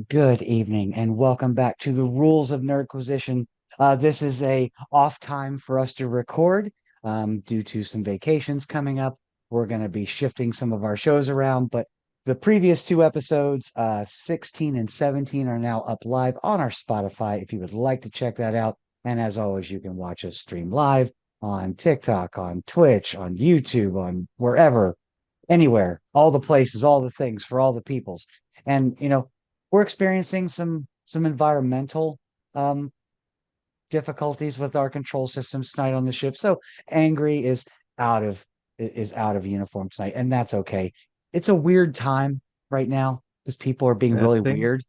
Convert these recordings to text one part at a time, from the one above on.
Good evening and welcome back to the Rules of Nerdquisition. This is a off time for us to record due to some vacations coming up. We're going to be shifting some of our shows around, but the previous two episodes, 16 and 17, are now up live on our Spotify if you would like to check that out. And as always, you can watch us stream live on TikTok, on Twitch, on YouTube, on wherever, anywhere, all the places, all the things for all the peoples. And we're experiencing some environmental um difficulties with our control systems tonight on the ship. So Angry out of is out of uniform tonight, and that's okay. It's a weird time right now because people are being really Thing, weird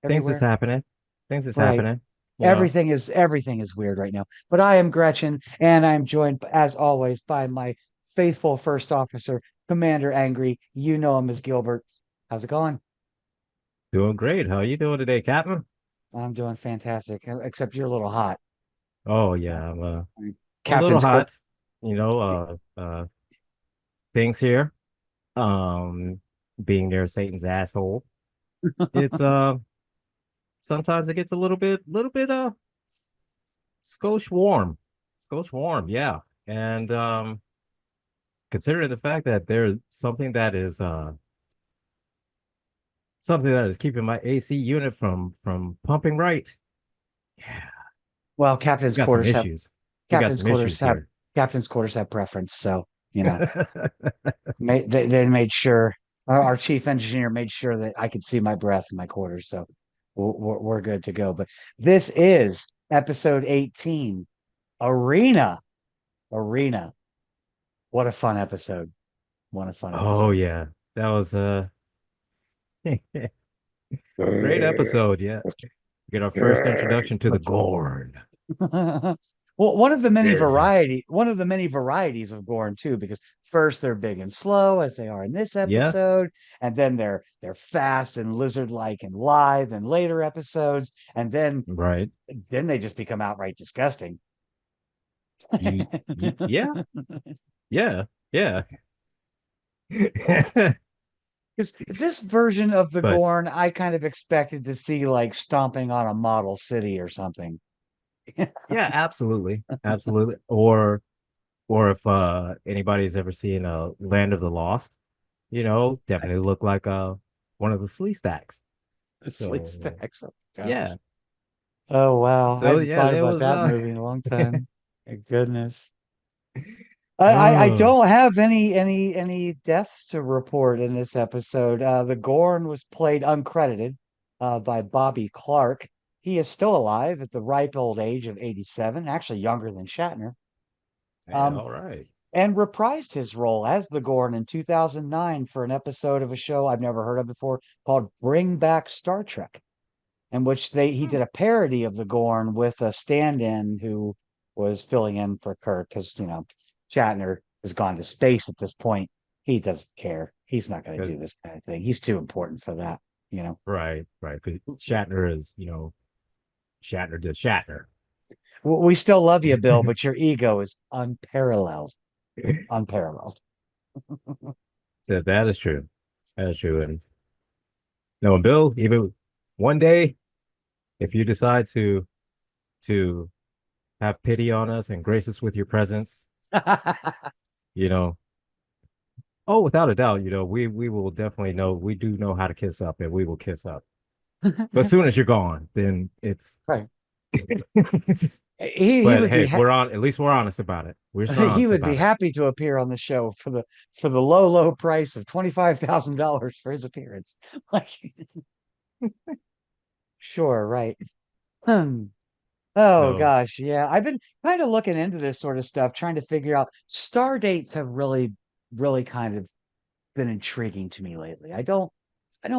things is everywhere. happening. Things is Right. happening. You know. Everything is weird right now. But I am Gretchen, and I'm joined as always by my faithful first officer, Commander Angry. You know him as Gilbert. How's it going? Doing great. How are you doing today, Captain? I'm doing fantastic, except you're a little hot. Oh Uh, yeah, I'm I mean, a little Captain's court. hot. You know, things here. Um, being near Satan's asshole. It's sometimes it gets a little bit skosh warm. Skosh warm, yeah. And considering the fact that there's something that is keeping my AC unit from pumping right. Yeah, Well, we got some issues. We got captain's some quarters issues have here. captain's quarters have preference. So they made sure our chief engineer made sure that I could see my breath in my quarters. So we're good to go. But this is episode 18, Arena. Arena. What a fun episode. What a fun Oh episode. yeah, that was a great episode. Yeah, get our first introduction to the Gorn. Well, one of the many varieties of Gorn too, because first they're big and slow as they are in this Yeah, episode, and then they're fast and lizard-like and lithe in later episodes, and right. then they just become outright disgusting. Yeah, yeah, yeah. Because this version of the But Gorn, I kind of expected to see like stomping on a model city or something. yeah, absolutely, absolutely. Or if anybody's ever seen Land of the Lost, definitely look like one of the Slee stacks. Sleep So stacks. Oh, gosh. yeah, Oh wow, I so hadn't yeah, thought there about was that movie in a long time. Thank goodness. I oh don't have any deaths to report in this episode. The Gorn was played uncredited by Bobby Clark. He is still alive at the ripe old age of 87, actually younger than Shatner. yeah, Um, all right. and reprised his role as the Gorn in 2009 for an episode of a show I've never heard of before called Bring Back Star Trek, in which he Hmm. did a parody of the Gorn with a stand-in who was filling in for Kirk because Shatner has gone to space at this point. He doesn't care. He's not going to 'Cause- do this kind of thing. He's too important for that. You know. right, right. 'Cause Shatner is, Shatner did Shatner. We still love you, Bill, but your ego is unparalleled. Unparalleled. So that is true. That is true. And no, Bill, even one day, if you decide to have pity on us and grace us with your presence, you know, oh, without a doubt, we will definitely know we do know how to kiss up and we will kiss up. But as soon as you're gone, then it's Right. He but would be hey, we're on at least we're honest about it. We're just he honest would be about it. happy to appear on the show for the low price of $25,000 for his appearance. Like, sure, right. Hmm. Oh So gosh, yeah. I've been kind of looking into this sort of stuff, trying to figure out star dates have really kind of been intriguing to me lately. I don't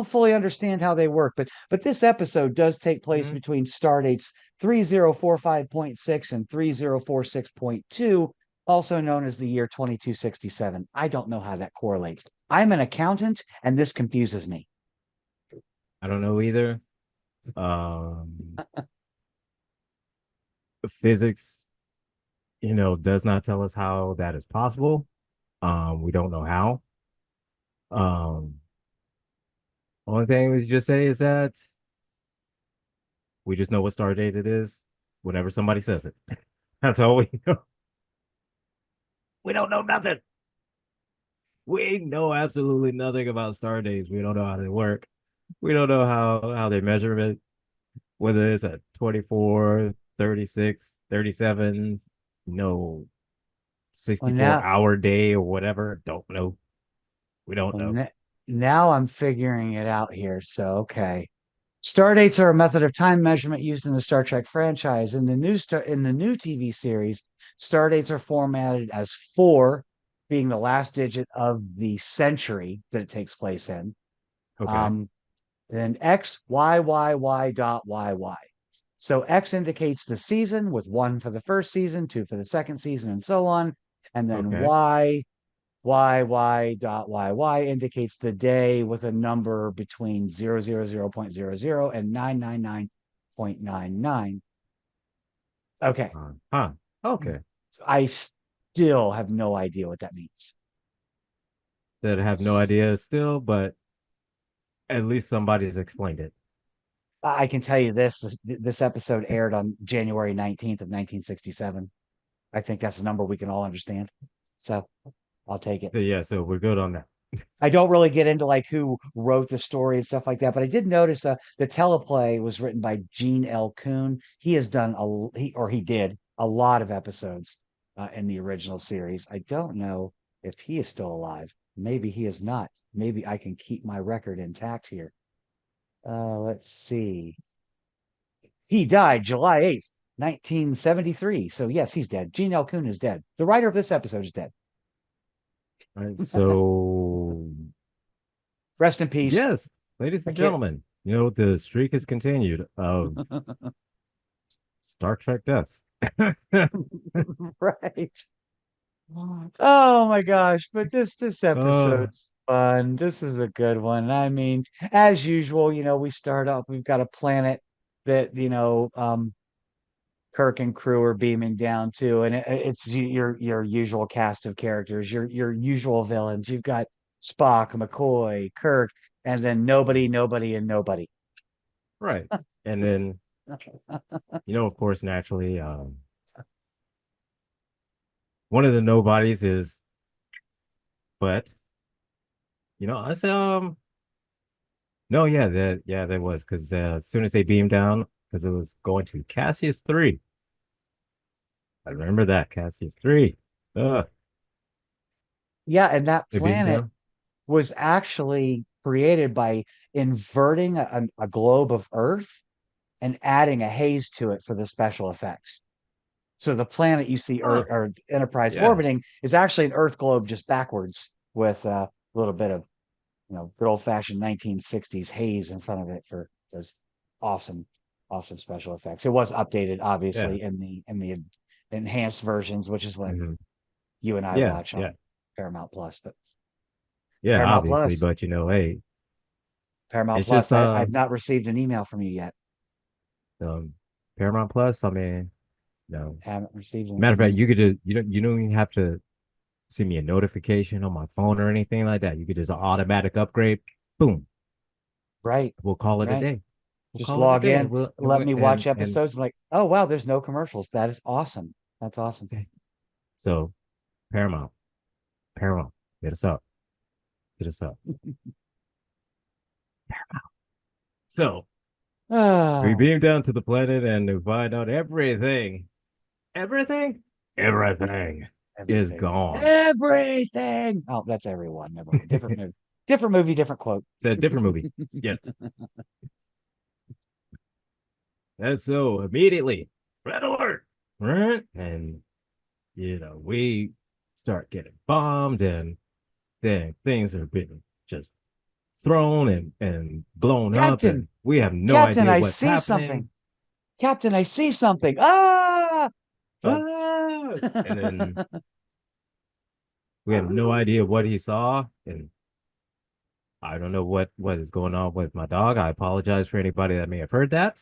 fully understand how they work, but this episode does take place mhm. between star dates 3045.6 and 3046.2, also known as the year 2267. I don't know how that correlates. I'm an accountant and this confuses me. I don't know either. Physics, does not tell us how that is possible. We don't know how. Um, Only thing we just say is that We just know what star date it is whenever somebody says it. That's all we know. We don't know nothing. We know absolutely nothing about star dates. We don't know how they work. We don't know how they measure it, whether it's at 24, 36, 37, no, Well, 64-hour day or whatever. Don't know. We don't well, know. now I'm figuring it out here. So, okay. Star dates are a method of time measurement used in the Star Trek franchise. In the new TV series, star dates are formatted as four, being the last digit of the century that it takes place in. Okay. Um, then X, Y, Y, Y dot Y, Y. So X indicates the season with one for the first season, two for the second season, and so on. And then Okay. Y dot Y indicates the day with a number between 000.00 and 999.99. Okay. Huh. Okay. I still have no idea what that means. That have no idea still, but at least somebody's explained it. I can tell you this episode aired on January 19th of 1967. I think that's a number we can all understand. So I'll take it. So yeah, so we're good on that. I don't really get into like who wrote the story and stuff like that, but I did notice the teleplay was written by Gene L. Kuhn. He has done he did a lot of episodes in the original series. I don't know if he is still alive. Maybe he is not. Maybe I can keep my record intact here. Let's see. He died July 8th, 1973. So yes, he's dead. Gene L. Kuhn is dead. The writer of this episode is dead. All right, so Rest in peace. yes, ladies I and can't. gentlemen, the streak has continued of Star Trek deaths. Right. Oh my gosh, but this uh, episode's fun. This is a good one. I mean, as usual, we start up, we've got a planet that, Kirk and crew are beaming down to, and it's your usual cast of characters, your usual villains. You've got Spock, McCoy, Kirk, and then nobody, and nobody. right. And then, of course, naturally, one of the nobodies is, but I said, no, that was because as soon as they beamed down, because it was going to Cassius 3. I remember that Cassius 3. Yeah, and that They beamed planet down. was actually created by inverting a globe of Earth and adding a haze to it for the special effects. So the planet you see Huh. or Enterprise Yeah. orbiting is actually an Earth globe just backwards with a little bit of good old fashioned 1960s haze in front of it for those awesome, awesome special effects. It was updated Yeah. obviously in the enhanced versions, which is what Hmm. you and I Yeah. watch Yeah. on Paramount Plus. But Yeah. Paramount Obviously, Plus, but hey, Paramount it's Plus, just I've not received an email from you yet. um Paramount Plus. I mean, no. Haven't received Matter of fact, anything. you could just you don't even have to send me a notification on my phone or anything like that. You could just automatic upgrade. Boom. Right, We'll call it a right. day. We'll Just call it a log day. in, We'll let me watch and episodes, and like, oh wow, there's no commercials. That is awesome. That's awesome. so Paramount, Paramount, hit us up. Hit us up. So we Ah, beam down to the planet and we find out everything. Everything? Everything is everything. gone. Everything. Oh, that's everyone. Never mind. Different movie. Different movie, different quote. It's a different movie. Yes. And so immediately, red alert. Right? And we start getting bombed and then things are being just thrown and blown up Captain, and we have no Captain, idea I what's see something. happening. Captain, I see something. Ah! Go Ah! And then ahead. we have no idea what he saw and I don't know what is going on with my dog. I apologize for anybody that may have heard that.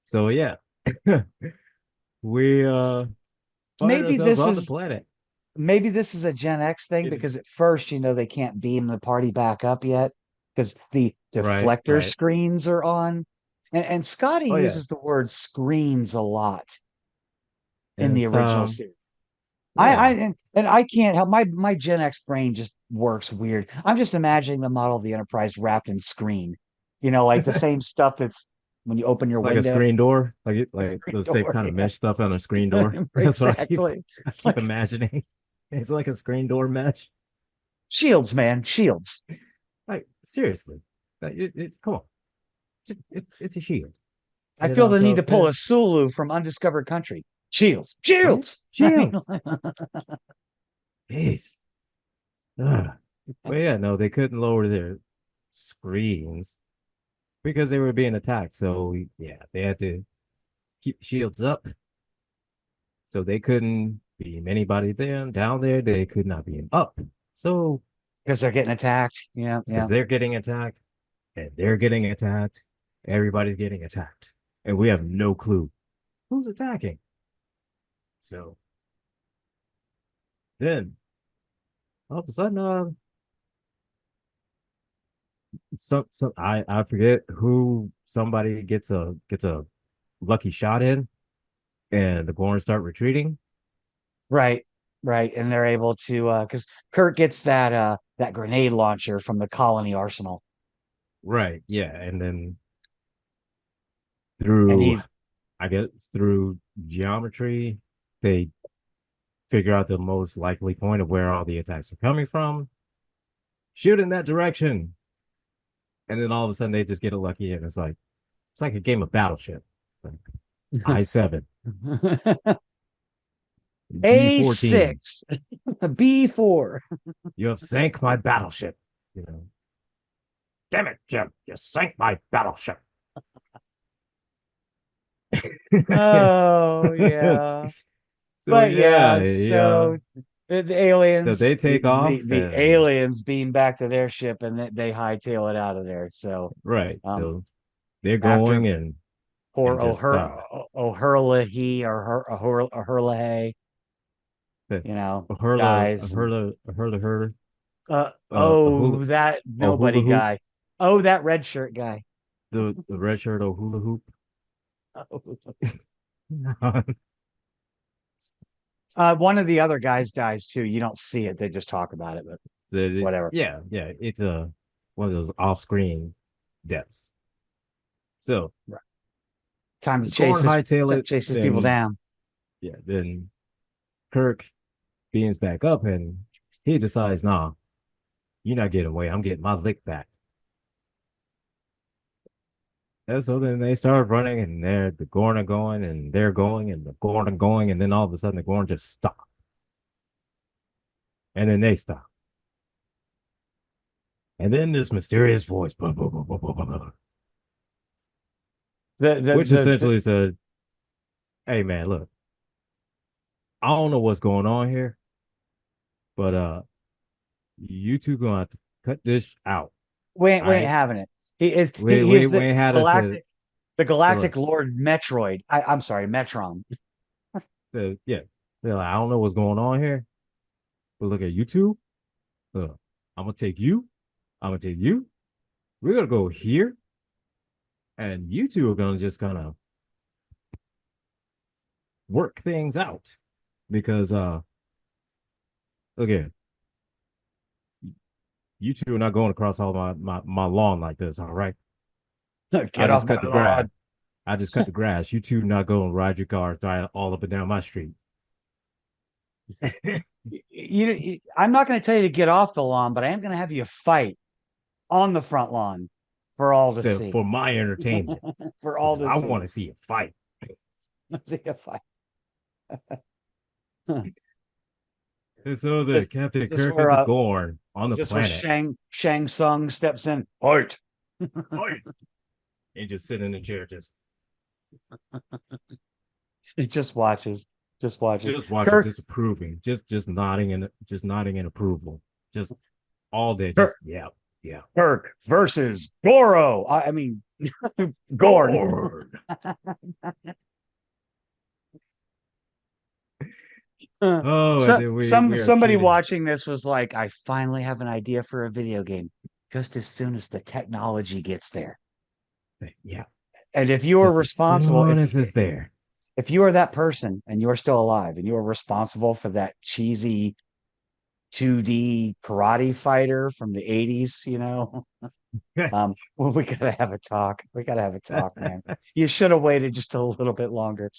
So yeah, we find maybe ourselves this on the is planet. maybe this is a Gen X thing It, because at first, they can't beam the party back up yet because the right, deflector right. screens are on. And Scotty Oh yeah, uses the word screens a lot in the it's original series. I yeah. and I can't help my Gen X brain just works weird. I'm just imagining the model of the Enterprise wrapped in screen, like the same stuff that's when you open your Like a window, screen door, the like screen the same door. kind of Yeah, mesh stuff on a screen door. That's what exactly. I keep Like imagining. It's like a screen door mesh. shields, man, shields. Like seriously, come on, it's a shield, I feel the need So to pull a Sulu from undiscovered country. Shields, yeah, shields. I mean, shields. Jeez. Ugh. But yeah, no, they couldn't lower their screens because they were being attacked. So yeah, they had to keep shields up. So they couldn't beam anybody down there. They could not beam up. So because they're getting attacked. Yeah, because yeah. they're getting attacked and they're getting attacked, everybody's getting attacked. And we have no clue who's attacking. So then all of a sudden, some I forget who somebody gets a lucky shot in, and the Gorn start retreating. Right, right. And they're able to because Kirk gets that grenade launcher from the colony arsenal. Right, yeah, and then And through he's I guess through geometry, they figure out the most likely point of where all the attacks are coming from, shoot in that direction, and then all of a sudden they just get a lucky, and it's like a game of Battleship. Like I-7, G14, A6, B4. you have sank my battleship. You know, damn it, Jim, you sank my battleship. Oh yeah. So But yeah, yeah, yeah. so the So aliens, they take off the and aliens beam back to their ship and they hightail it out of there. So right. um So they're after going and poor just O'Hurley or O'Hurley, the dies. Hurla a hula That a hula nobody hoop, guy. Oh, that red shirt guy. the red shirt a hula hoop. One of the other guys dies too. You don't see it; they just talk about it, but So whatever. yeah, it's a one of those off-screen deaths. So Right. Time to Gorn hightail it, chase these people then down. yeah, then Kirk beams back up and he decides, nah, you're not getting away. I'm getting my lick back. And so then they start running, and the Gorn are going, and they're going, and the Gorn are going, and then all of a sudden the Gorn just stop, and then they stop, and then this mysterious voice, blah, blah, blah, blah, blah, blah, which The essentially said, "Hey man, look, I don't know what's going on here, but you two gonna have to cut this out. we All ain't right, having it. He is we ain't had us galactic the so galactic look, Lord Metroid. I'm sorry, Metron. yeah, they're like, I don't know what's going on here, but look at you two. Uh, I'm gonna take you. I'm gonna take you. We're gonna go here, and you two are gonna just kind of work things out because look here, you two are not going across all my lawn like this. All right, I Get just off my cut the grass. lawn. I just cut the grass. You two not going to ride your cars all up and down my street. I'm not going to tell you to get off the lawn, but I am going to have you fight on the front lawn for all to see. For my entertainment For all because to I want see. to see a fight. See a fight. And so the This Captain this Kirk where of the Gorn on is the this where planet, Shang Tsung steps in? Fight. fight, and just sit in the chair, It just watches. Just watches. just watching, Kirk just approving, just nodding in approval, just all day, just Kirk, yeah, yeah. Kirk versus Goro. I mean Gorn. Gorn. Oh, and So then we are somebody treated. watching this was like, I finally have an idea for a video game. Just as soon as the technology gets there. Yeah, And if you are Just as responsible, soon as it's there. if you are that person and you're still alive and you are responsible for that cheesy 2D karate fighter from the 80s, well, we gotta have a talk. We gotta have a talk, man. You should have waited just a little bit longer.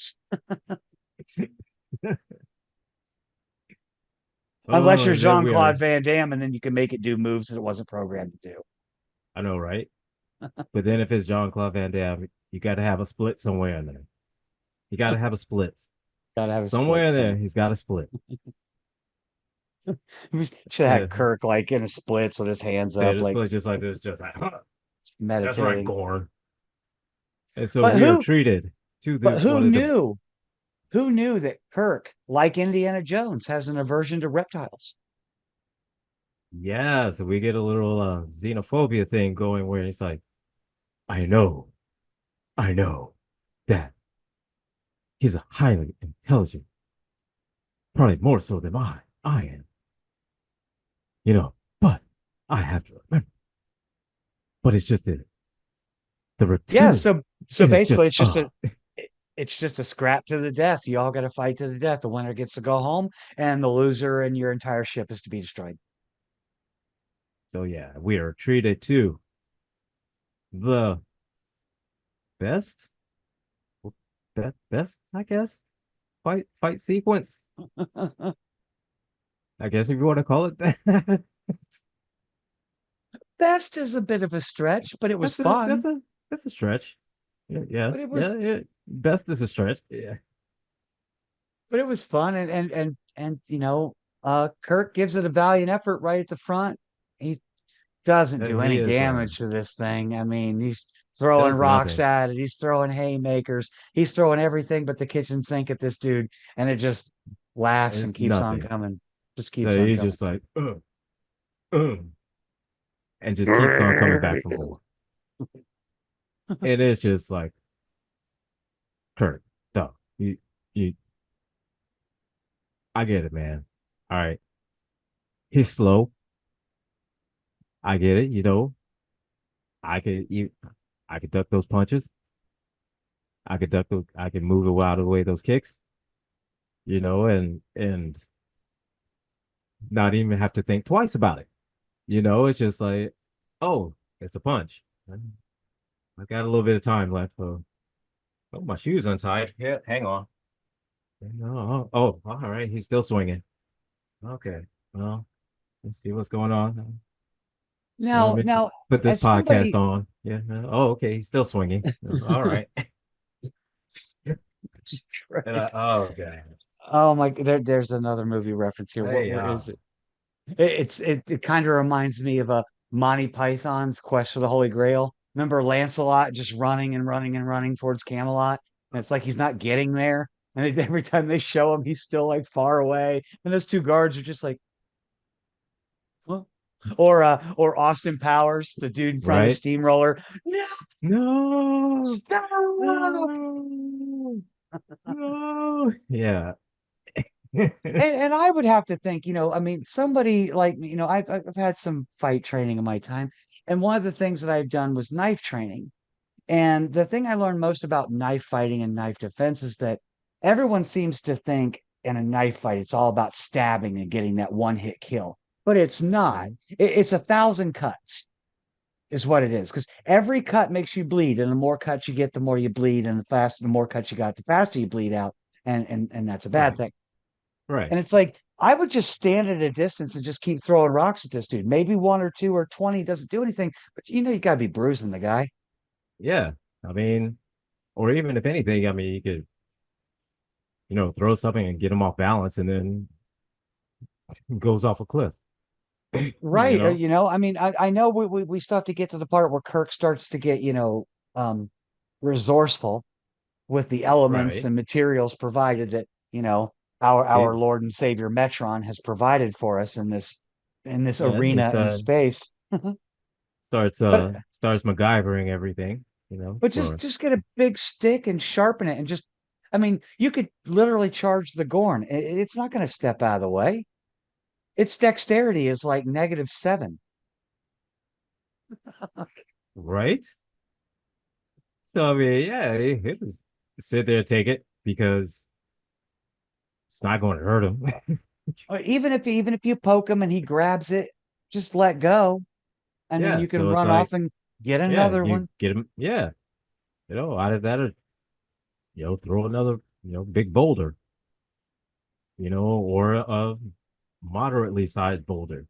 Unless Oh, you're and then we Jean-Claude are. Van Damme and then you can make it do moves that it wasn't programmed to do. I know, right? But then if it's Jean-Claude Van Damme, you got to have a split somewhere in there. You got to have a split Gotta have a split somewhere in there. some. He's got a split. We should have Yeah, had Kirk like in a splits with his hands say up, the like split just like this, just like, huh, that's right, meditating. Gorn. And so But we are who treated to the but one who of the knew? Who knew that Kirk, like Indiana Jones, has an aversion to reptiles? yeah. So we get a little xenophobia thing going where it's like, I know, I know that he's a highly intelligent, probably more so than I am, but I have to remember. But it's just the Yeah, reptilian. so It is basically just it's just a scrap to the death. You all got to fight to the death. The winner gets to go home, and the loser and your entire ship is to be destroyed. So yeah, we are treated to the best, best, I guess, fight sequence. I guess if you want to call it that. Best is a bit of a stretch, but it was that's a that's fun. a that's a stretch. Yeah, yeah, But it yeah, was yeah. Best is a stretch. Yeah. but it was fun, and Kirk gives it a valiant effort right at the front. He doesn't do He any is damage to this thing. I mean, he's throwing does rocks nothing. at it. He's throwing haymakers. He's throwing everything but the kitchen sink at this dude, and it just laughs It's and keeps on nothing. coming. Just So keeps on he's coming. just like, uh, and just keeps on coming back for more. It is just like Kurt, dog. You, I get it, man. All right, he's slow. I get it. I could you, I could duck those punches. I could duck those. I could move out of the way those kicks. And not even have to think twice about it. It's just like, oh, it's a punch. I got a little bit of time left. Oh, my shoe's untied. Yeah, hang on. Oh, all right. He's still swinging. Okay. Well, let's see what's going on. Let Now, me now, put this as podcast somebody, on. Yeah. Oh, okay. He's still swinging. All right. right. Oh, okay. Oh my, there's another movie reference here. Hey, What is it? It kind of reminds me of a Monty Python's Quest for the Holy Grail. Remember Lancelot just running and running and running towards Camelot, and it's like he's not getting there. And every time they show him, he's still like far away. And those two guards are just like, well, or Austin Powers, the dude in front of the right? steamroller. No, No, stop! no, no. Yeah. And I would have to think, I mean, somebody like me, I've had some fight training in my time, and one of the things that I've done was knife training. And the thing I learned most about knife fighting and knife defense is that everyone seems to think in a knife fight it's all about stabbing and getting that one hit kill, but it's not. Mhm. It's 1,000 cuts is what it is because every cut makes you bleed, and the more cuts you get, the more you bleed, and the more cuts you got, the faster you bleed out, and that's a bad Right, thing. right. And it's like, I would just stand at a distance and just keep throwing rocks at this dude. Maybe one or two or 20 doesn't do anything, but you got to be bruising the guy. Yeah. I mean, or even if anything, I mean, you could, throw something and get him off balance and then goes off a cliff, you Right. know? I mean, I know we still have to get to the part where Kirk starts to get, um, resourceful with the elements Right. and materials provided that, our It, Lord and Savior Metron has provided for us in this yeah, he arena in space. starts MacGyvering everything, But just for just get a big stick and sharpen it and just I mean, you could literally charge the Gorn. It's not going to step out of the way. Its dexterity is like -7. right. So I mean, yeah, he just sit there, take it because it's not going to hurt him. Or even if you poke him and he grabs it, just let go, and then Yeah, you can so it's run off like, and get yeah, another you one. get him, yeah, out of that, throw another, big boulder, or a moderately sized boulder,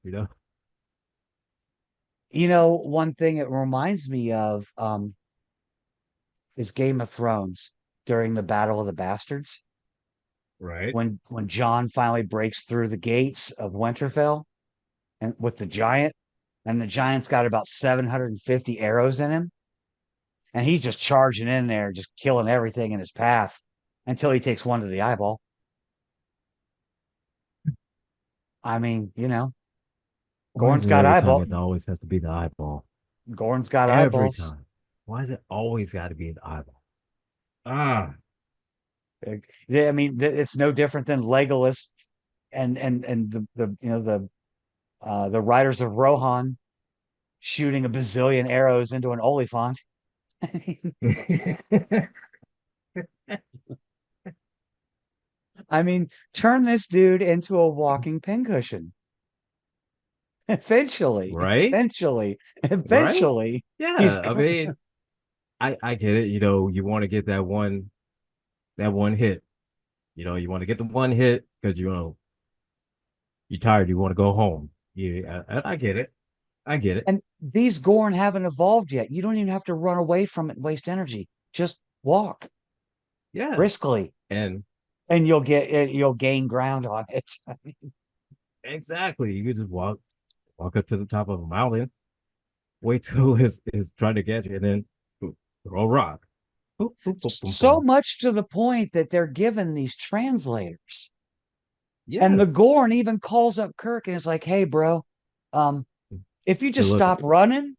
One thing it reminds me of is Game of Thrones during the Battle of the Bastards right? when Jon finally breaks through the gates of Winterfell and with the giant, and the giant's got about 750 arrows in him, and he's just charging in there, just killing everything in his path until he takes one to the eyeball. I mean, Why is Gorn's it got every time eyeball. it always has to be the eyeball? Gorn's got Every eyeballs. time. Why is it always got to be the eyeball? Ah, Yeah, I mean, it's no different than Legolas and the riders of Rohan shooting a bazillion arrows into an Oliphant. I mean, turn this dude into a walking pincushion. Eventually, right? eventually, Right? eventually, he's Yeah. I going. mean, I get it. You want to get that one hit. You want to get the one hit because you're tired. You want to go home. Yeah, I get it. I get it. And these Gorn haven't evolved yet. You don't even have to run away from it and waste energy. Just walk Yeah. briskly, And and you'll gain ground on it. exactly. You can just walk up to the top of a mountain, wait till is trying to get you, and then throw a rock. Boop, boop, boop, boom, So boom. much to the point that they're given these translators. And the Yes. Gorn even calls up Kirk and is like, "Hey, bro, um, if you So just look, stop running,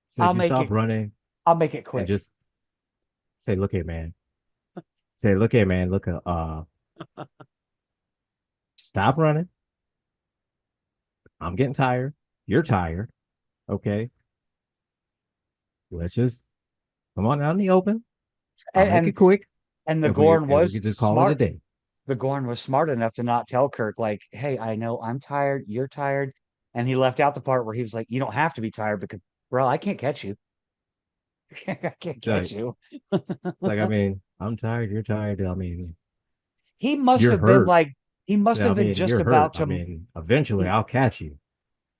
so I'll if you make stop it. running I'll make it and quick." just say, look here, man. Say, look here, man. Look, stop running. I'm getting tired. You're tired. Okay. Let's just come on out in the open. I'll And make it and, quick, and the and we Gorn and we was could just call it a smart. day. The Gorn was smart enough to not tell Kirk, like, "Hey, I know I'm tired. You're tired." And he left out the part where he was like, "You don't have to be tired because, bro, I can't catch you. I can't It's catch like you." I mean, I'm tired. You're tired. I mean, He must you're have been hurt. like, he must So have I been mean, just you're hurt. about I to. mean, eventually He, I'll catch you.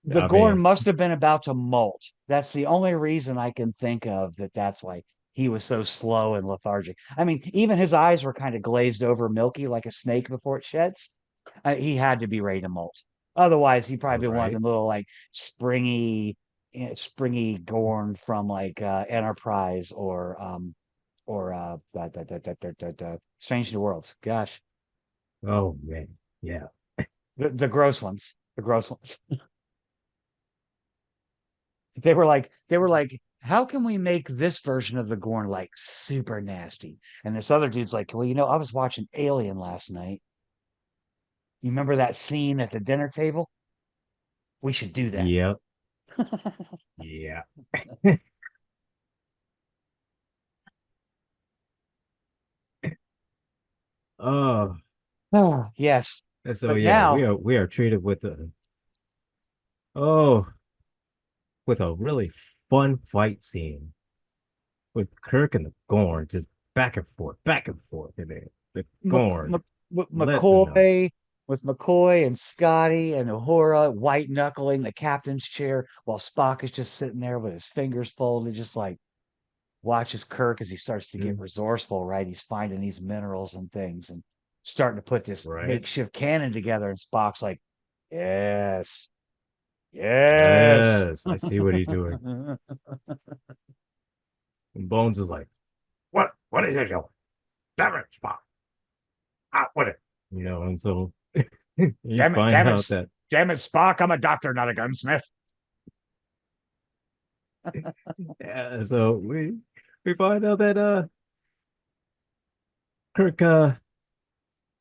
the I Gorn mean, must have been about to molt. That's the only reason I can think of that's why he was so slow and lethargic. I mean, even his eyes were kind of glazed over, milky like a snake before it sheds. He had to be ready to molt. Otherwise, he all probably wanted right. a little like springy Gorn from like Enterprise or Strange New Worlds. Gosh, Oh man, yeah. the gross ones, the gross ones. They were like, how can we make this version of the Gorn like super nasty? And this other dude's like, well, I was watching Alien last night. You remember that scene at the dinner table? We should do that. Yep. Yeah. Oh, Oh, yes. and so But yeah, we now, are we are treated with oh with a really fun fight scene with Kirk and the Gorn just back and forth. And the Gorn With lets him know. McCoy and Scotty and Uhura white knuckling the captain's chair while Spock is just sitting there with his fingers folded, just like watches Kirk as he starts to get Mm, resourceful, right? He's finding these minerals and things and starting to put this right? makeshift cannon together. And Spock's like, yes, yes. Yes, I see what he's doing. And Bones is like, What is it doing? Damn it, Spock! Out with it! And so you Damn it, find damn it, out that damn it, Spock. I'm a doctor, not a gunsmith. yeah, so we find out that Kirk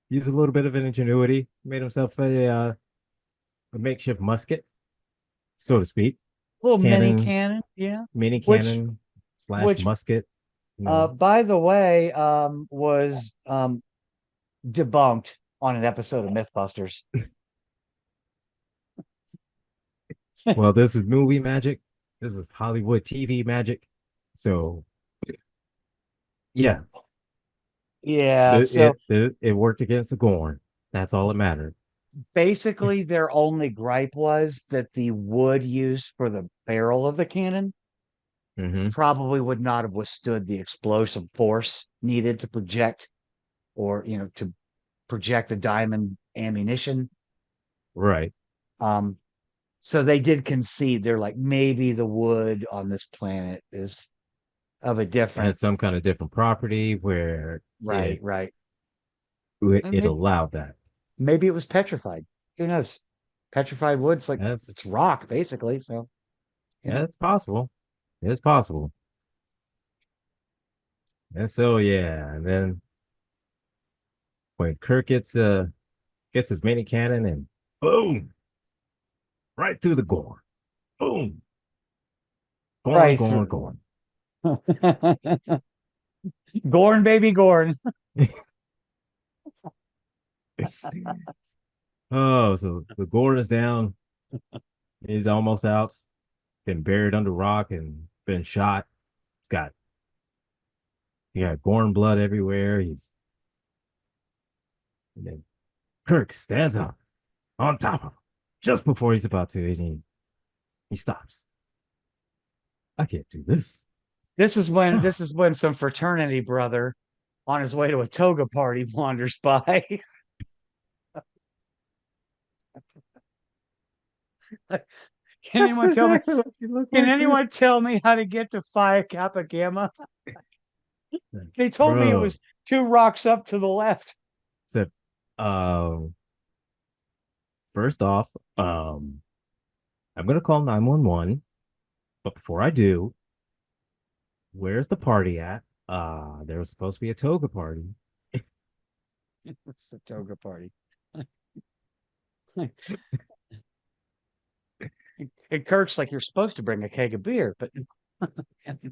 used a little bit of an ingenuity, made himself a makeshift musket, so to speak, Little mini cannon, cannon, yeah. mini Which cannon slash which musket. No. By the way, was debunked on an episode of Mythbusters. Well, this is movie magic. This is Hollywood TV magic. So yeah, Yeah, it so it worked against the Gorn. That's all that mattered. basically their only gripe was that the wood used for the barrel of the cannon Hmm. probably would not have withstood the explosive force needed to project or to project the diamond ammunition. Right. Um, so they did concede. They're like, maybe the wood on this planet is of a different. Had some kind of different property where Right, right. And it allowed that. maybe it was petrified. Who knows? Petrified wood's like That's it's rock basically. So that's possible. It's possible. And so yeah, and then when Kirk gets his mini cannon and boom, right through the Gorn. Boom. Gorn, right Gorn, through. Gorn. Gorn, baby, Gorn. Oh, so the Gorn is down. He's almost out. Been buried under rock and been shot. It's got he got Gorn blood everywhere. And then Kirk stands up on top of him just before he's about to, and he stops. I can't do this. This is when some fraternity brother on his way to a toga party wanders by. Can That's anyone tell me? exactly what you look Can like too. anyone tell me how to get to Phi Kappa Gamma? They told me it Bro was two rocks up to the left. said, um, first off, I'm gonna call 911, but before I do, where's the party at? There was supposed to be a toga party. It's a toga party. And Kirk's like, you're supposed to bring a keg of beer, but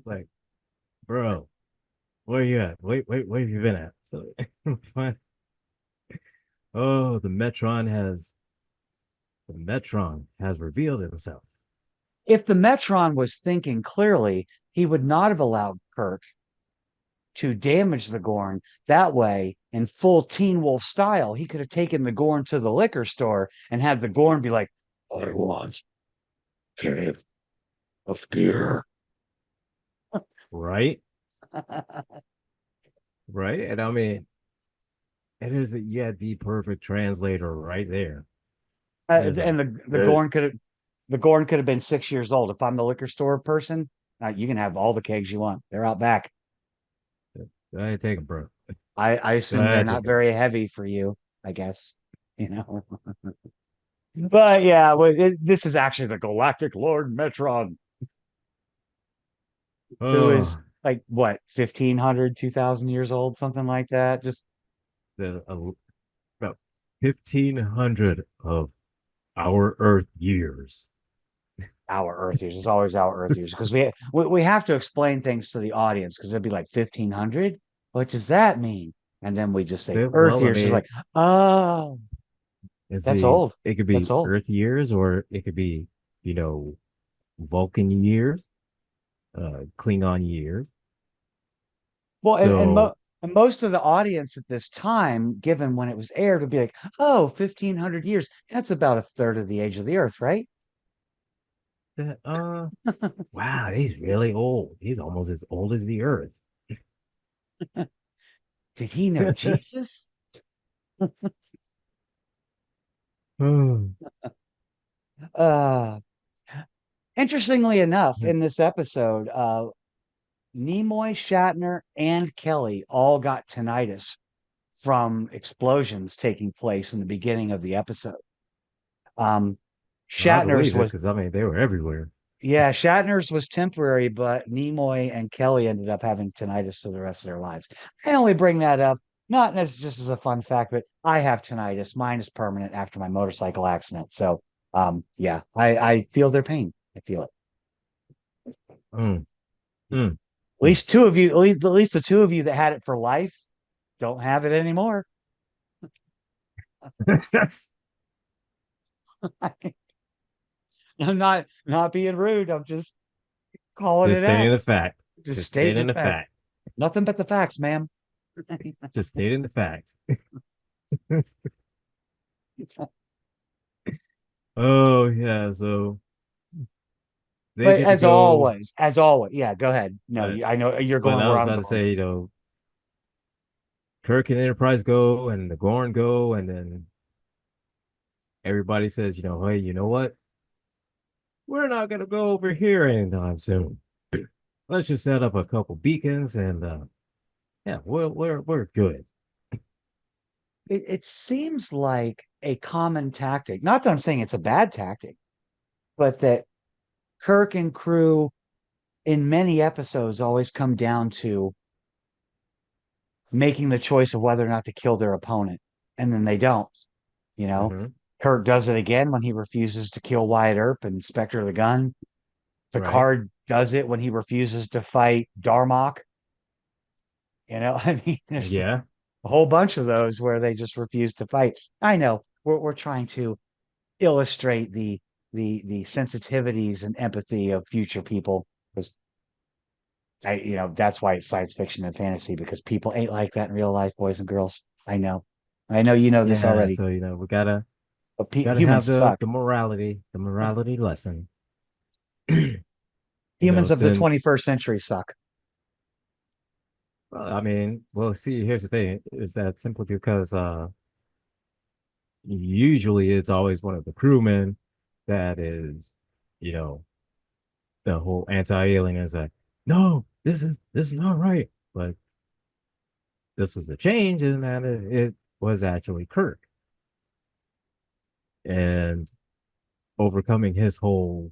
Like, bro, where are you at? Wait, where have you been at? So fine. Oh, the Metron has revealed himself. if the Metron was thinking clearly, he would not have allowed Kirk to damage the Gorn. That way, in full Teen Wolf style, he could have taken the Gorn to the liquor store and had the Gorn be like, I want a keg of beer. Right? Right? And I mean, it is that you had the perfect translator right there. It's like And the this. Gorn could have been 6 years old. If I'm the liquor store person, you can have all the kegs you want. They're out back. Go ahead, take them, bro. I Go assume they're ahead, not take them. very heavy for you, I guess. You know. But yeah, well, this is actually the Galactic Lord Metron, who is Oh, like what 1,500, 2,000 years old, something like that. Just the about 1,500 of our Earth years. our Earth years. It's always our Earth years because we have to explain things to the audience because it'd be like 1,500. What does that mean? And then we just say Earth Well, I years. It's mean, like, oh, it's that's the old. it could That's be old. Earth years or it could be, you know, Vulcan years, Klingon years. Well, So and most of the audience at this time, given when it was aired, would be like, oh, 1,500 years. That's about a third of the age of the Earth, right? that wow, he's really old. He's almost as old as the Earth. Did he know Jesus? Hmm. Uh, Interestingly enough, in this episode, Nimoy, Shatner, and Kelly all got tinnitus from explosions taking place in the beginning of the episode. Um, I Shatner's believe it was because I mean they were everywhere. Yeah, Shatner's was temporary, but Nimoy and Kelly ended up having tinnitus for the rest of their lives. I only bring that up not as just as a fun fact, but I have tinnitus. Mine is permanent after my motorcycle accident. So, yeah, I feel their pain. I feel it. Mm, mm. Hmm. least two of you, at least the two of you that had it for life don't have it anymore. I'm not being rude. I'm just calling Just it out. stating the fact. Just Just stating the stating the facts. fact. Nothing but the facts, ma'am. Just stating the fact. Oh yeah, so they But get to go. as always, yeah. Go ahead. No, Uh, I know you're but going I where was I'm about to going. say, Kirk and Enterprise go, and the Gorn go, and then everybody says, hey, you know what? We're not gonna go over here anytime soon. Let's just set up a couple beacons, and yeah, we're good. It seems like a common tactic. Not that I'm saying it's a bad tactic, but that Kirk and crew in many episodes always come down to making the choice of whether or not to kill their opponent, and then they don't. You know, Hmm. Kirk does it again when he refuses to kill Wyatt Earp and Spectre the Gun. Right? Picard does it when he refuses to fight Darmok. I mean, there's Yeah, a whole bunch of those where they just refuse to fight. I know we're trying to illustrate the sensitivities and empathy of future people because that's why it's science fiction and fantasy because people ain't like that in real life, boys and girls. I know you know this yeah. already, So we gotta but have humans the suck. morality lesson. Humans of the Since 21st century suck. well, I mean, well, see, here's the thing: is that simply because usually it's always one of the crewmen that is, you know, the whole anti-alien is like, no, this is not right. But this was a change, and that it was actually Kirk and overcoming his whole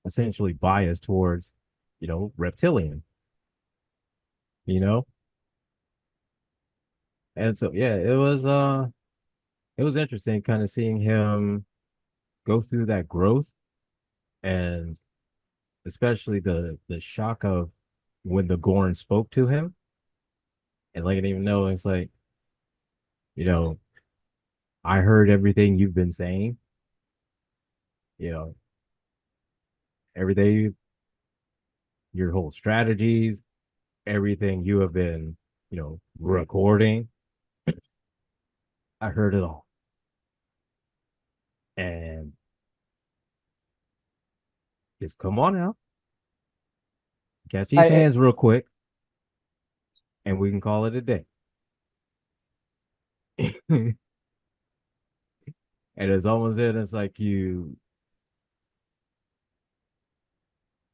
essentially bias towards, reptilian, you know. And so yeah, it was interesting kind of seeing him go through that growth and especially the shock of when the Gorn spoke to him and letting him know it's like, you know, I heard everything you've been saying, you know, everything, your whole strategies, everything you have been, recording. I heard it all. And just come on out, catch these I hands real quick, and we can call it a day. And it's almost it. It's like you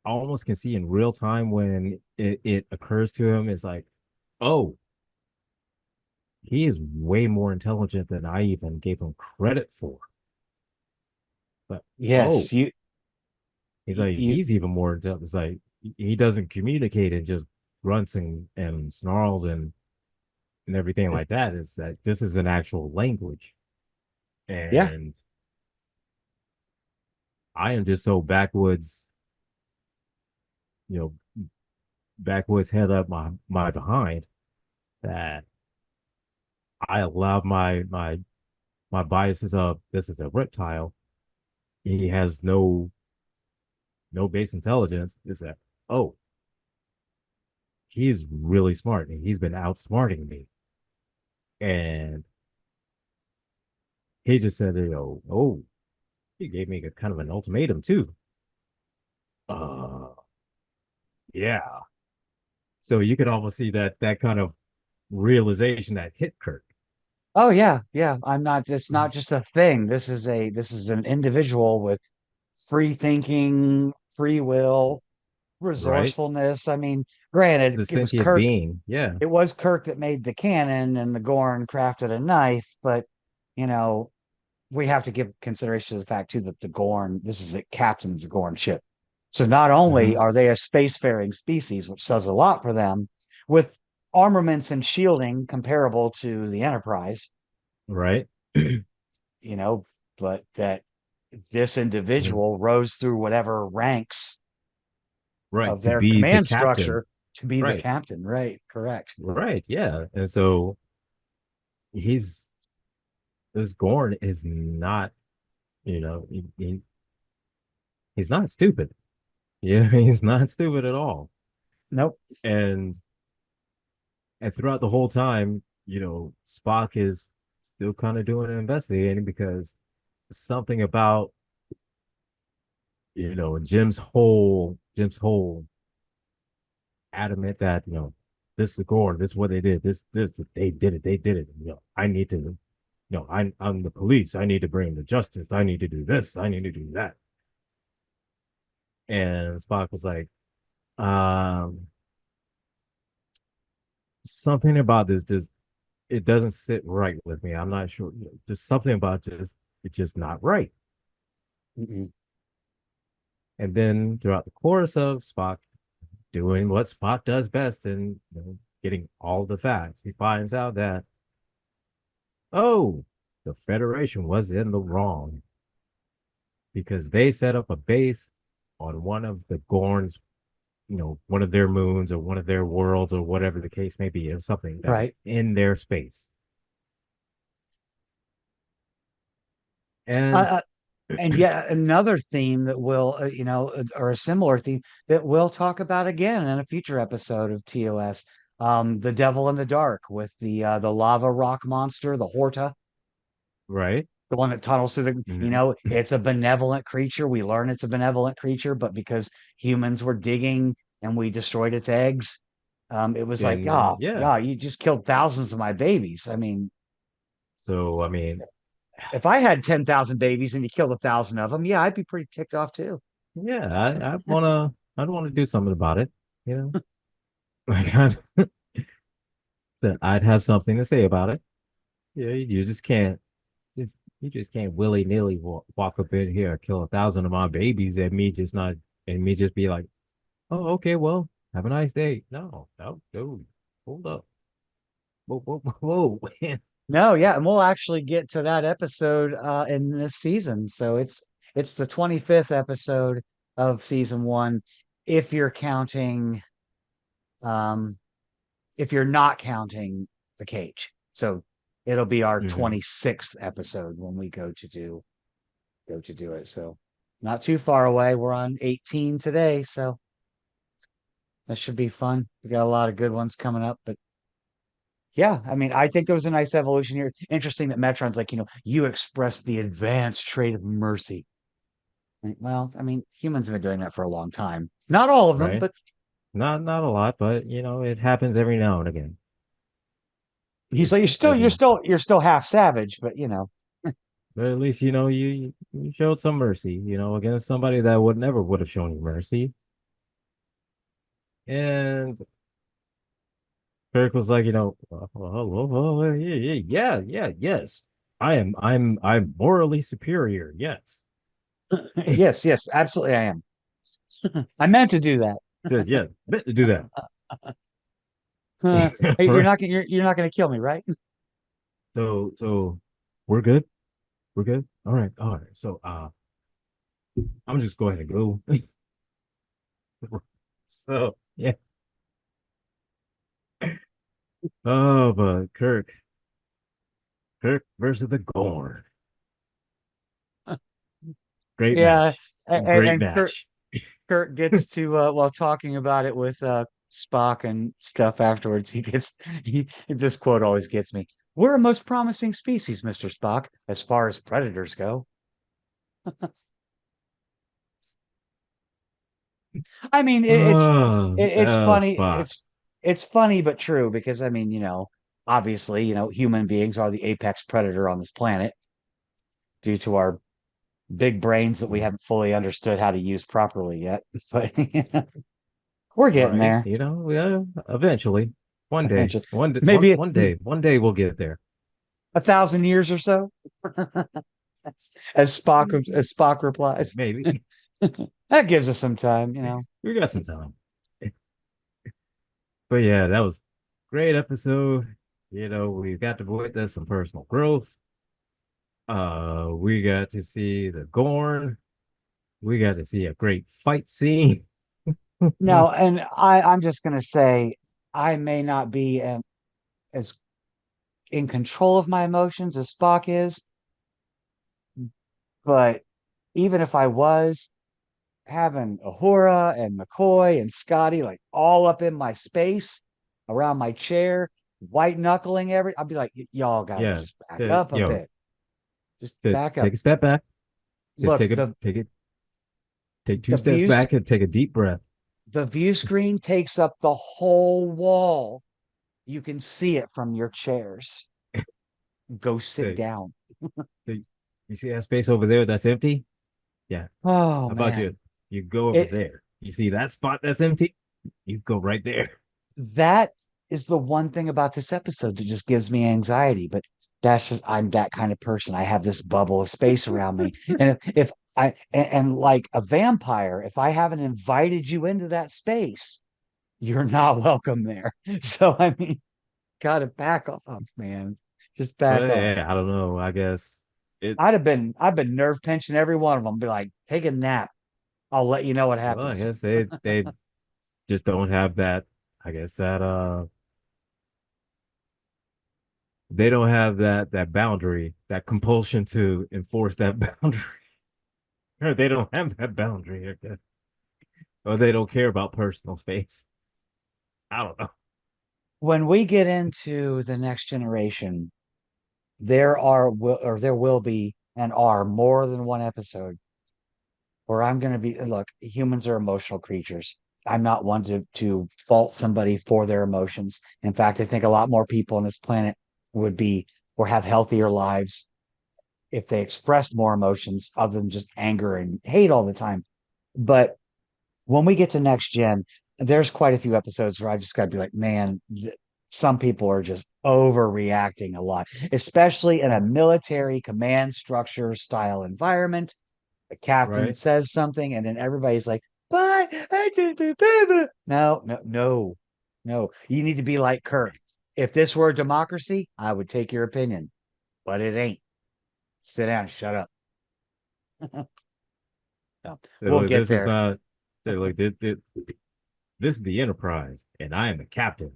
almost can see in real time when it occurs to him. It's like, oh, he is way more intelligent than I even gave him credit for. But oh, yes, he's like, you he's even more intelligent. It's like he doesn't communicate and just grunts and snarls and everything like that. It's that this is an actual language. yeah. And I am just so backwoods, you know, backwoods head up my behind that I allowed my biases of this is a reptile. He has no base intelligence. Is that oh, he's really smart and he's been outsmarting me. And he just said, oh, he gave me a kind of an ultimatum too. Uh yeah. So you could almost see that kind of realization that hit Kirk. Oh yeah, yeah. I'm not. It's not just a thing. This is an individual with free thinking, free will, Right? resourcefulness. I mean, granted, The sentient being. Yeah. It was Kirk that made the cannon, and the Gorn crafted a knife. But you know, we have to give consideration to the fact too that the Gorn. This is the captain of the Gorn ship. So not only Hmm. are they a spacefaring species, which says a lot for them, with armaments and shielding comparable to the Enterprise, Right. you know, but that this individual rose through whatever ranks right, of to their be the command captain. structure to be the Right, captain. Right. Correct. right, yeah. And so he's this Gorn is not, you know, he's not stupid. Yeah, he's not stupid at all. Nope. And throughout the whole time, Spock is still kind of doing an investigating because something about, Jim's whole adamant that, this is Gorn, this is what they did, this they did it, they did it. I need to, I'm the police. I need to bring them to justice. I need to do this. I need to do that. And Spock was like, um, something about this just it doesn't sit right with me. I'm not sure. Just something about it's just not right. Mm-mm. And then throughout the course of Spock doing what Spock does best and getting all the facts, he finds out that, oh, the Federation was in the wrong because they set up a base on one of the Gorn's, one of their moons or one of their worlds or whatever the case may be, or something that was Right. in their space. And Uh, and yet another theme that will, or a similar theme that we'll talk about again in a future episode of TOS. The Devil in the Dark with the lava rock monster, the Horta, right. the one that tunnels through the, Mm-hmm. it's a benevolent creature. We learn it's a benevolent creature, but because humans were digging and we destroyed its eggs, it was like, And oh, yeah, yeah, you just killed thousands of my babies. I mean, so I mean, if I had 10,000 babies and you killed 1,000 of them, yeah, I'd be pretty ticked off too. yeah, I'd wanna do something about it, you know. Like I'd have something to say about it. Yeah, you just can't just you just can't willy nilly walk up in here, kill 1,000 of my babies, and me just be like, oh, okay, well, have a nice day. No, no, dude, hold up, whoa, whoa, whoa, whoa. No, yeah, and we'll actually get to that episode in this season. So it's the 25th episode of season 1 if you're counting um if you're not counting the cage. So it'll be our Hmm. 26th episode when we go to do it. So not too far away. We're on 18 today, so that should be fun. We got a lot of good ones coming up, but yeah, I mean, I think there was a nice evolution here. Interesting that Metron's like, you express the advanced trait of mercy. Like, well, I mean, humans have been doing that for a long time. Not all of them, Right? but Not a lot, but it happens every now and again. he's like, Every you're still half savage, but But at least you showed some mercy, against somebody that would have shown you mercy. And Kirk was like, yeah, yeah, yeah, yes. I'm morally superior. Yes. yes, yes, absolutely, I am. I meant to do that. Says, yeah, meant to do that. Hey, Right. you're not gonna kill me, right? So we're good. We're good. All right. All right. So I'm just going to go. So yeah. Oh, but Kirk versus the Gorn. Great Yeah, match. Great and match. Kurt gets to while talking about it with Spock and stuff afterwards. This quote always gets me. We're a most promising species, Mr. Spock, as far as predators go. I mean, Oh, it's funny. Spock. It's funny but true because I mean, obviously, human beings are the apex predator on this planet due to our big brains that we haven't fully understood how to use properly yet. But we're getting Right. there Yeah, eventually. One day. eventually. One day, one, Maybe one day. One day we'll get there. 1,000 years or so, as Spock replies. Maybe. That gives us some time. We got some time. But yeah, that was great episode. We got to witness some personal growth. We got to see the Gorn. We got to see a great fight scene. No, and I'm just gonna say I may not be as in control of my emotions as Spock is, but even if I was having Uhura and McCoy and Scotty like all up in my space around my chair, white knuckling I'd be like, y'all gotta Yeah. just back To, up a bit. Just to back take up. a step back, to Look, the take two the steps views back and take a deep breath. the view screen takes up the whole wall. You can see it from your chairs. Go sit Say, down. say, you see that space over there that's empty? Yeah. Oh How about man. you? You go over It there. You see that spot that's empty? You go right there. that is the one thing about this episode that just gives me anxiety, but that's just I'm that kind of person. I have this bubble of space around me. And if and like a vampire, if I haven't invited you into that space, you're not welcome there. So I mean, gotta back off, man. Just back But off. yeah, I don't know. I guess it. I've been nerve pinching every one of them. Be like, take a nap. I'll let you know what Well, I happens. guess they just don't have that. I guess that they don't have that boundary, that compulsion to enforce that boundary. Or they don't have that boundary, I guess. Or they don't care about personal space. I don't know. When we get into the next generation, there will be and are more than one episode where I'm going to be look, humans are emotional creatures. I'm not one to fault somebody for their emotions. In fact, I think a lot more people on this planet would be or have healthier lives if they expressed more emotions other than just anger and hate all the time. But when we get to next gen, there's quite a few episodes where I just got to be like, man, some people are just overreacting a lot, especially in a military command structure style environment. The captain Right? says something, and then everybody's like, but no, no, no, no. You need to be like Kirk. If this were a democracy, I would take your opinion, but it ain't. Sit down, shut up. No, They're we'll like, get this is there. not. They're like, this is the Enterprise, and I am the captain.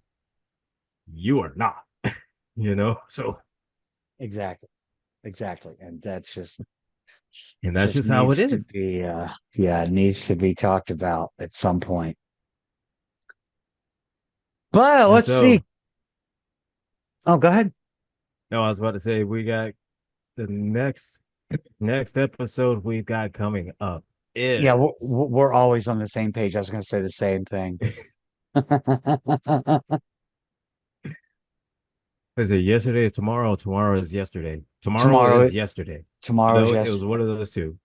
You are not. So Exactly. Exactly. And that's and that's just just how it needs to is. be yeah, it needs to be talked about at some point. But And let's see. so, Oh, go ahead. no, I was about to say we got the next episode we've got coming up Yeah, is we're always on the same page. I was going to say the same thing. is it yesterday is tomorrow? Tomorrow is yesterday. Tomorrow tomorrow is yesterday. tomorrow is Though it was one yesterday. of those two.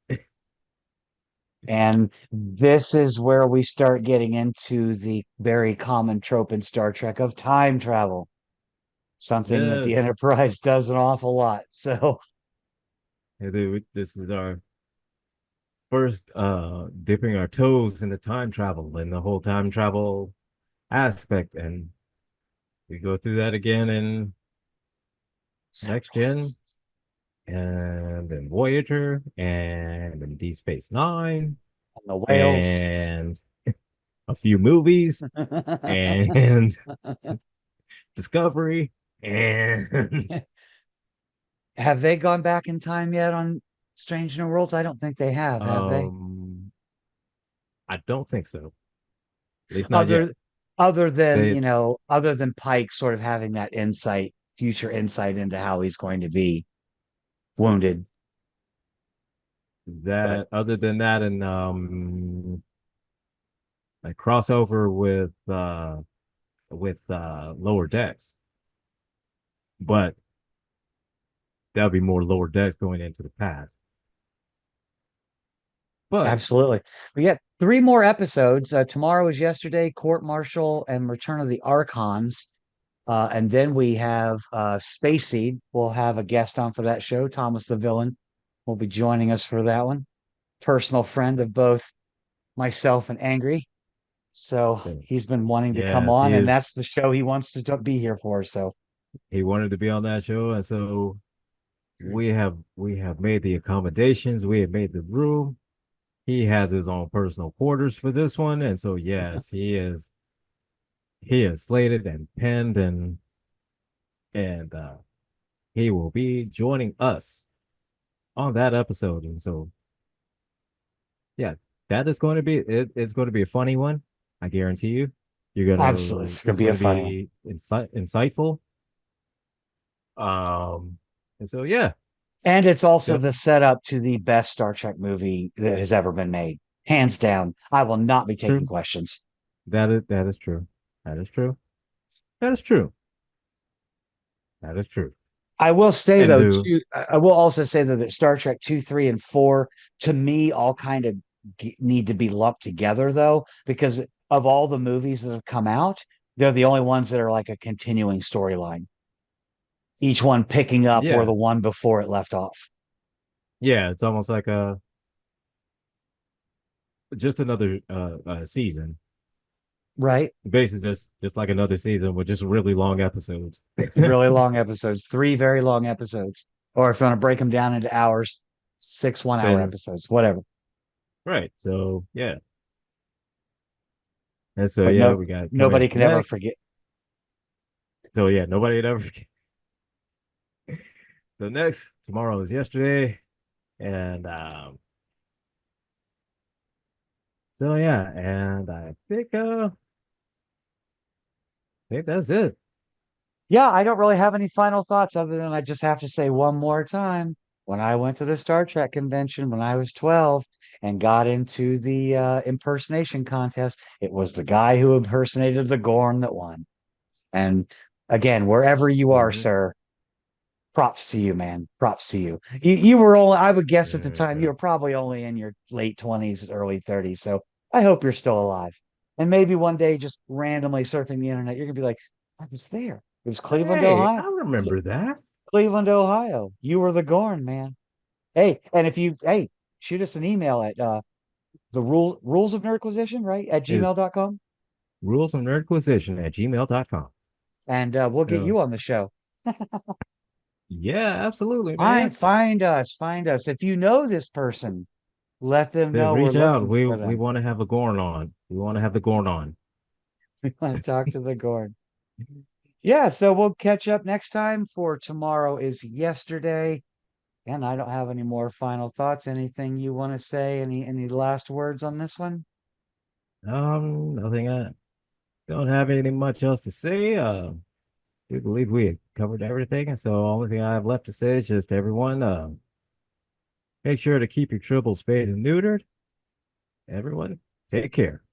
And this is where we start getting into the very common trope in Star Trek of time travel, something that the Yes. Enterprise does an awful lot. So, This is our first dipping our toes in the time travel and the whole time travel aspect. And we go through that again in next gen and then Voyager and then Deep Space Nine and the whales. and a few movies and Discovery and Have they gone back in time yet on Strange New Worlds? I don't think they have they? I don't think so. At least not yet. Other other than, They other than Pike sort of having that insight, future insight into how he's going to be wounded. But that other than that and a crossover with lower decks. But that'll be more lower decks going into the past. But absolutely. We got three more episodes. Tomorrow is yesterday, Court Martial and Return of the Archons. And then we have Space Seed. We'll have a guest on for that show. Thomas the Villain will be joining us for that one. Personal friend of both myself and Angry. So he's been wanting to come yes, on, he and is. that's the show he wants to be here for. So He wanted to be on that show, and so we have made the accommodations. We have made the room, he has his own personal quarters for this one, and so yes, he is slated and penned, and he will be joining us on that episode. And so yeah, that is going to be it's going to be a funny one. I guarantee you. Absolutely. It's gonna It's be going a to funny one. be insightful. Um, and so yeah, And it's also so the setup to the best Star Trek movie that has ever been made. Hands down. I will not be taking true. questions. That is true. That is true. That is true. That is true. I will say And though, do too, I will also say though that Star Trek 2, 3, and 4 to me all kind of need to be lumped together though, because of all the movies that have come out, they're the only ones that are like a continuing storyline. Each one picking up where yeah, the one before it left off. yeah, it's almost like a just another season. Right? Basically, just like another season with just really long episodes. Really long episodes, three very long episodes. Or if you want to break them down into hours, six 1 hour Then episodes, whatever. right, so yeah, and so But yeah, no, we got coming nobody up can ever next. forget. So yeah, nobody had ever. So next, tomorrow is yesterday, and so yeah, and I think that's it. Yeah, I don't really have any final thoughts other than I just have to say one more time. When I went to the Star Trek convention when I was 12 and got into the impersonation contest, it was the guy who impersonated the Gorn that won. And again, wherever you are, Mhm. sir, props to you, man. Props to you. You were only, I would guess at the time, you Yeah. were probably only in your late 20s, early 30s. So I hope you're still alive. And maybe one day, just randomly surfing the internet, you're gonna be like, I was there. It was Cleveland, Hey, Ohio. I remember that. Cleveland, Ohio. You were the Gorn, man. Hey, and if you hey, shoot us an email at the rules of nerdquisition, right? At Is gmail.com. rules of nerdquisition at gmail.com. And we'll get So you on the show. yeah, absolutely, Find man. find us, find us. If you know this person, let them So know we're reach out. looking for We them. want to have a Gorn on. We want to have the Gorn on. We want to talk to the Gorn. Yeah, so we'll catch up next time for tomorrow is yesterday. And I don't have any more final thoughts. Anything you want to say? Any last words on this one? Nothing. I don't have anything much else to say. We believe we had covered everything, and so only thing I have left to say is just everyone, make sure to keep your tribbles spayed and neutered. Everyone, take care.